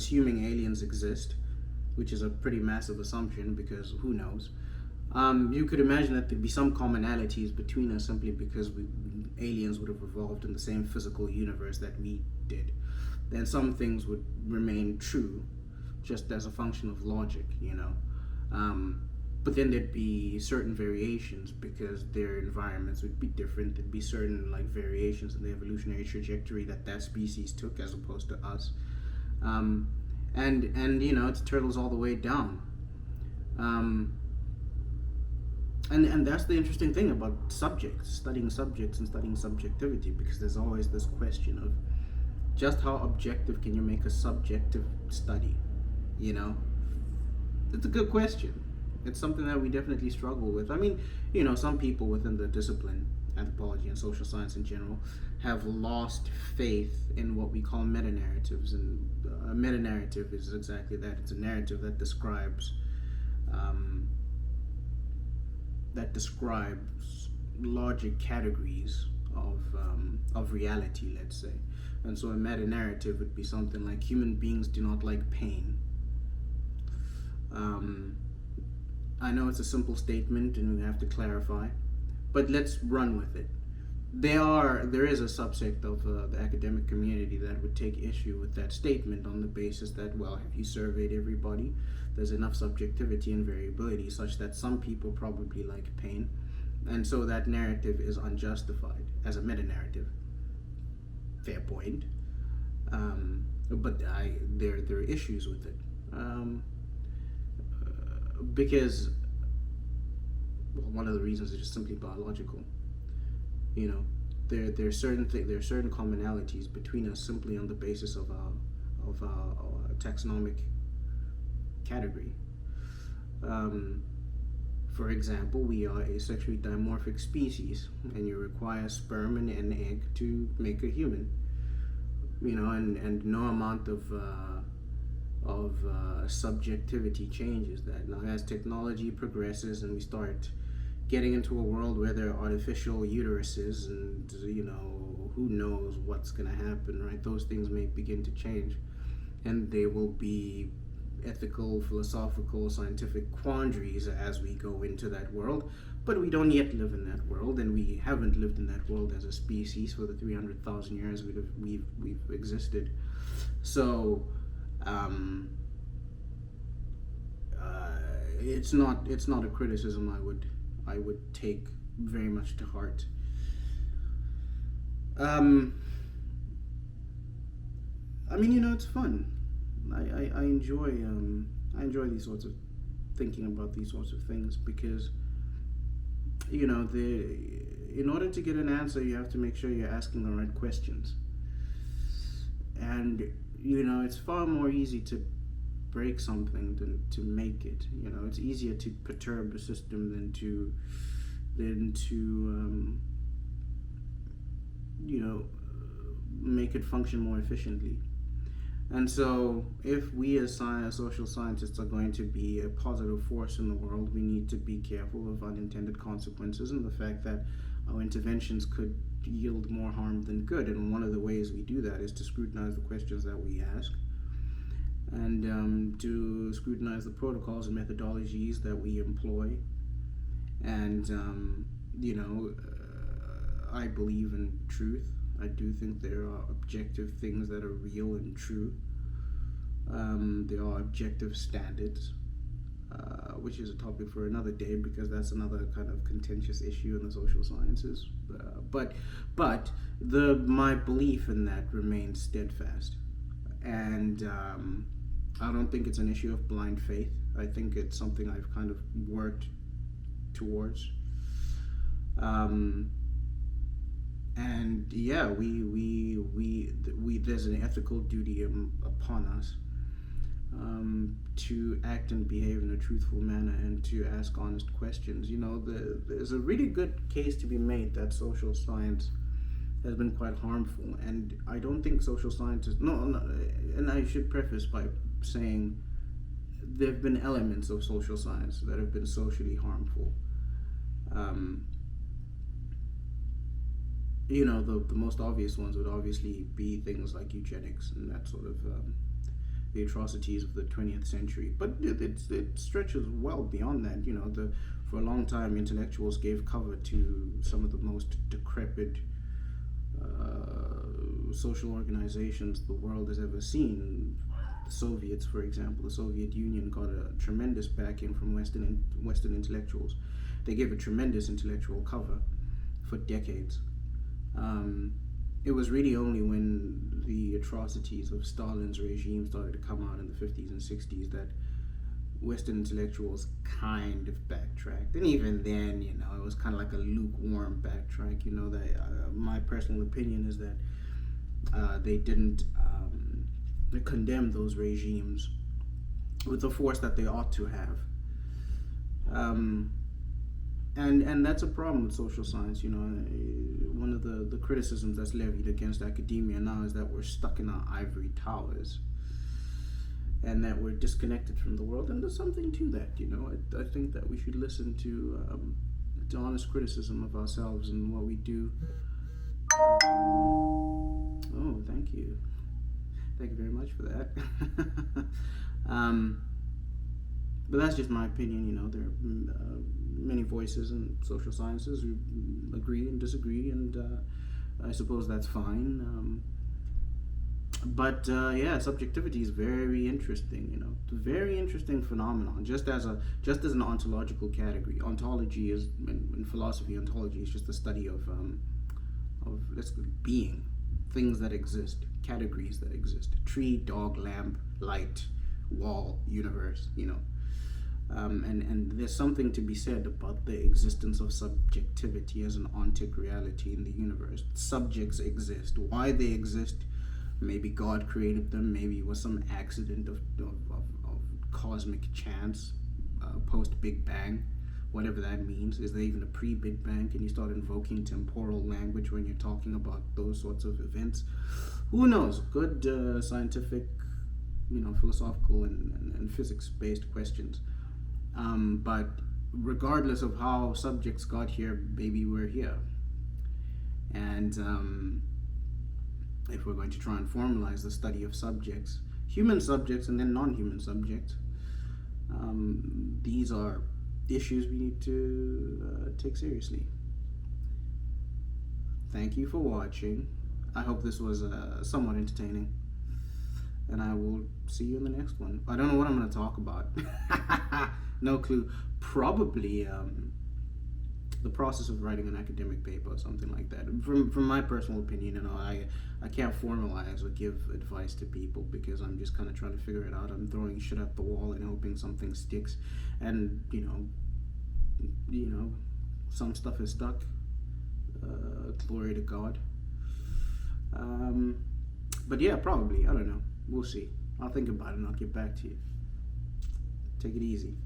assuming aliens exist, which is a pretty massive assumption because who knows. You could imagine that there'd be some commonalities between us simply because aliens would have evolved in the same physical universe that we did. Then some things would remain true just as a function of logic, you know. But then there'd be certain variations because their environments would be different. There'd be certain like variations in the evolutionary trajectory that species took as opposed to us. And you know, it's turtles all the way down. Um, and that's the interesting thing about studying subjects and studying subjectivity, because there's always this question of just how objective can you make a subjective study, you know. It's a good question. It's something that we definitely struggle with. I mean, you know, some people within the discipline, anthropology and social science in general, have lost faith in what we call meta-narratives. And a meta-narrative is exactly that. It's a narrative that describes larger categories of reality, let's say. And so a meta-narrative would be something like human beings do not like pain. I know it's a simple statement and we have to clarify, but let's run with it. There is a subsect of the academic community that would take issue with that statement on the basis that, well, have you surveyed everybody? There's enough subjectivity and variability such that some people probably like pain, and so that narrative is unjustified as a meta-narrative. Fair point. But there are issues with it. Because one of the reasons is just simply biological. You know, there are certain commonalities between us simply on the basis of our taxonomic category. For example, we are a sexually dimorphic species, and you require sperm and an egg to make a human. You know, and no amount of subjectivity changes that. Now, as technology progresses and we start getting into a world where there are artificial uteruses and, you know, who knows what's going to happen, right? Those things may begin to change, and they will be ethical, philosophical, scientific quandaries as we go into that world. But we don't yet live in that world, and we haven't lived in that world as a species for the 300,000 years we've existed. So it's not a criticism I would take very much to heart. I mean, you know, it's fun. I enjoy these sorts of thinking about these sorts of things because, you know, in order to get an answer, you have to make sure you're asking the right questions. And, you know, it's far more easy to break something than to make it. You know, it's easier to perturb a system than to you know, make it function more efficiently. And so if we as social scientists are going to be a positive force in the world, we need to be careful of unintended consequences and the fact that our interventions could yield more harm than good. And one of the ways we do that is to scrutinize the questions that we ask, and to scrutinize the protocols and methodologies that we employ. And, you know, I believe in truth. I do think there are objective things that are real and true. There are objective standards, which is a topic for another day because that's another kind of contentious issue in the social sciences. But my belief in that remains steadfast, and I don't think it's an issue of blind faith. I think it's something I've kind of worked towards. And yeah, we there's an ethical duty upon us to act and behave in a truthful manner and to ask honest questions. You know, there's a really good case to be made that social science has been quite harmful, and I don't think social scientists. No, and I should preface by saying there have been elements of social science that have been socially harmful. You know, the most obvious ones would obviously be things like eugenics and that sort of the atrocities of the 20th century. But it stretches well beyond that. For a long time, intellectuals gave cover to some of the most decrepit social organizations the world has ever seen. The Soviets, for example, the Soviet Union got a tremendous backing from Western intellectuals. They gave a tremendous intellectual cover for decades. It was really only when the atrocities of Stalin's regime started to come out in the 50s and 60s that Western intellectuals kind of backtracked. And even then, it was kind of like a lukewarm backtrack. That my personal opinion is that they didn't condemn those regimes with the force that they ought to have. And that's a problem with social science. One of the criticisms that's levied against academia now is that we're stuck in our ivory towers and that we're disconnected from the world. And there's something to that. I think that we should listen to honest criticism of ourselves and what we do. Oh, thank you. Thank you very much for that. But that's just my opinion. There are many voices in social sciences who agree and disagree, and I suppose that's fine. But subjectivity is very interesting. It's a very interesting phenomenon. Just as an ontological category, ontology is in philosophy. Ontology is just the study of being, things that exist, categories that exist: tree, dog, lamp, light, wall, universe. And there's something to be said about the existence of subjectivity as an ontic reality in the universe. Subjects exist. Why they exist? Maybe God created them. Maybe it was some accident of cosmic chance, post Big Bang, whatever that means. Is there even a pre-Big Bang? Can you start invoking temporal language when you're talking about those sorts of events? Who knows? Good scientific, philosophical and physics-based questions. But regardless of how subjects got here, baby, we're here. And if we're going to try and formalize the study of subjects, human subjects and then non-human subjects, these are issues we need to take seriously. Thank you for watching. I hope this was somewhat entertaining. And I will see you in the next one. I don't know what I'm going to talk about. No clue. Probably the process of writing an academic paper or something like that. From my personal opinion, I can't formalize or give advice to people because I'm just kind of trying to figure it out. I'm throwing shit at the wall and hoping something sticks. And, some stuff is stuck. Glory to God. But yeah, probably. I don't know. We'll see. I'll think about it and I'll get back to you. Take it easy.